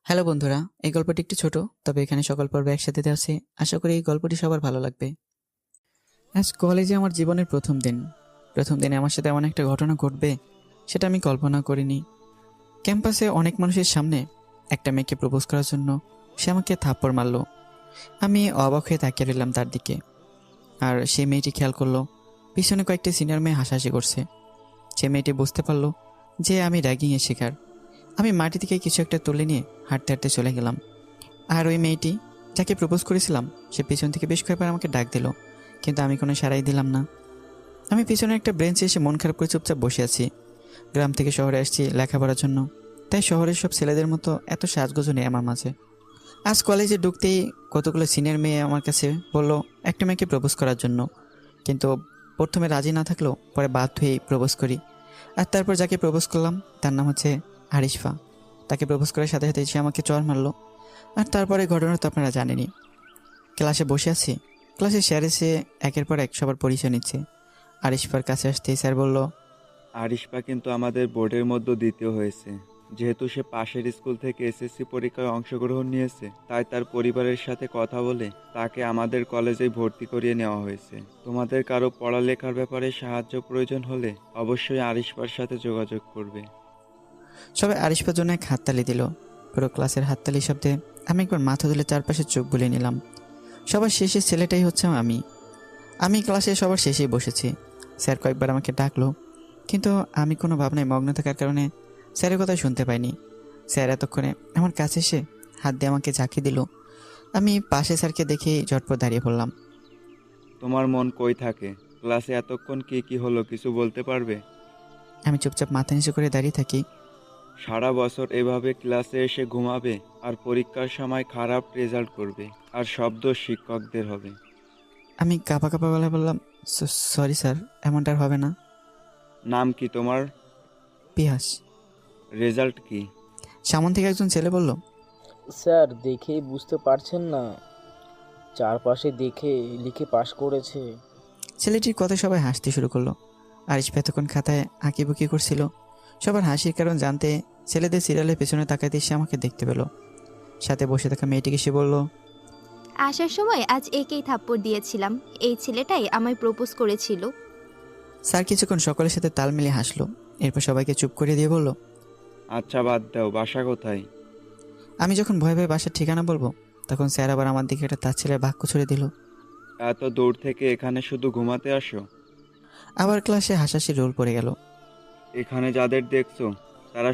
Hello বন্ধুরা, এই গল্পটি একটু ছোট, তবে এখানে সকল পর্ব একসাথে দেওয়া আছে। আশা করি এই গল্পটি সবার ভালো লাগবে। আজ কলেজে আমার জীবনের প্রথম দিন। প্রথম দিনে আমার সাথে এমন একটা ঘটনা ঘটবে সেটা আমি কল্পনা করিনি। ক্যাম্পাসে অনেক মানুষের সামনে একটা মেয়েকে প্রপোজ করার জন্য সে আমাকে থাপ্পড় মারলো। আমি অবাক হয়ে তাকিয়ে রইলাম তার দিকে। আর সেই মেয়েটি খেয়াল করলো পিছনে কয়েকটি সিনিয়র মেয়ে হাসাহাসি করছে। সে মেয়েটি বুঝতে পারলো যে আমি র্যাগিংয়ের শিকার। আমি মাটি থেকে কিছু একটা তুলে নিয়ে হাঁটতে হাঁটতে চলে গেলাম। আর ওই মেয়েটি যাকে প্রপোজ করেছিলাম সে পিছন থেকে বেশ কয়েকবার আমাকে ডাক দিল, কিন্তু আমি কোনো সাড়াই দিলাম না। আমি পিছনে একটা বেঞ্চে এসে মন খারাপ করে চুপচাপ বসে আছি। গ্রাম থেকে শহরে আসছি লেখাপড়ার জন্য, তাই শহরের সব ছেলেদের মতো এত সাজগোজ নেই আমার মাঝে। আজ কলেজে ঢুকতেই কতগুলো সিনিয়র মেয়ে আমার কাছে বললো একটা মেয়েকে প্রপোজ করার জন্য, কিন্তু প্রথমে রাজি না থাকলেও পরে বাধ্য হয়েই প্রপোজ করি। আর তারপর যাকে প্রপোজ করলাম তার নাম হচ্ছে আরিশফা। তাকে প্রপোজ করার সাথে সাথে সে আমাকে চড় মারলো। আর তারপরে ঘটনা তো আপনারা জানেনই। ক্লাসে বসে আছি, ক্লাসে স্যার এসে একের পর এক সবার পরিচয় নিচ্ছে। আরিশফার কাছে আসতেই স্যার বলল, আরিশপা কিন্তু আমাদের বোর্ডের মধ্যে দ্বিতীয় হয়েছে। যেহেতু সে পাশের স্কুল থেকে এসএসসি পরীক্ষায় অংশগ্রহণ নিয়েছে, তাই তার পরিবারের সাথে কথা বলে তাকে আমাদের কলেজে ভর্তি করিয়ে নেওয়া হয়েছে। তোমাদের কারো পড়ালেখার ব্যাপারে সাহায্য প্রয়োজন হলে অবশ্যই আরিশপার সাথে যোগাযোগ করবে। সবাই আরিশফার জন্য এক হাততালি দিল। পুরো ক্লাসের হাততালি শব্দে আমি একবার মাথা তুলে চারপাশে চোখ বুলিয়ে নিলাম। সবার শেষে ছেলেটাই হচ্ছে আমি। আমি ক্লাসে সবার শেষেই বসেছি। স্যার কয়েকবার আমাকে ডাকলো, কিন্তু আমি কোনো ভাবনায় মগ্ন থাকার কারণে স্যারের কথা শুনতে পাইনি। স্যার এতক্ষণে আমার কাছে এসে হাত দিয়ে আমাকে ঝাঁকি দিল। আমি পাশে স্যারকে দেখেই ঝটপট দাঁড়িয়ে পড়লাম। তোমার মন কই থাকে? ক্লাসে এতক্ষণ কি হলো কিছু বলতে পারবে? আমি চুপচাপ মাথা নিচু করে দাঁড়িয়ে থাকি। সারা বছর এভাবে ক্লাসে এসে ঘুমাবে আর পরীক্ষার সময় খারাপ রেজাল্ট করবে, আর সব দোষ শিক্ষকদের হবে। আমি কাঁপা কাঁপা গলায় বললাম, সরি স্যার, এমনটা আর হবে না। নাম কি তোমার? পিয়াস। রেজাল্ট কি? সামন থেকে একজন ছেলে বলল, স্যার দেখেই বুঝতে পারছেন না, চারপাশে দেখে লিখে পাশ করেছে। ছেলেটির কথা সবাই হাসতে শুরু করলো। আরিশ এতক্ষণ খাতায় আঁকিবুকি করছিল। সবার হাসির কারণ জানতে ছেলেদের সিরিয়ালের পেছনে তাকাতে সে আমাকে দেখতে পেল। সাথে বসে থাকা মেয়েটিকে সে বলল, আসার সময় আজ একেই থাপ্পড় দিয়েছিলাম। এই ছেলেটাই আমায় প্রপোজ করেছিল। স্যার কিছুক্ষণ সকলের সাথে তাল মিলিয়ে হাসলো। এরপর সবাইকে চুপ করে দিয়ে বলল, আচ্ছা বাদ দাও, বাসা কোথায়? আমি যখন ভয়ে ভয়ে বাসার ঠিকানা বলবো তখন স্যার আবার আমার দিকে একটা তার ছেলের বাক্য ছুড়ে দিল। এত দূর থেকে এখানে শুধু ঘুমাতে আসো? আবার ক্লাসে হাসাহাসি রোল পড়ে গেল। এখানে যাদের দেখছো তারা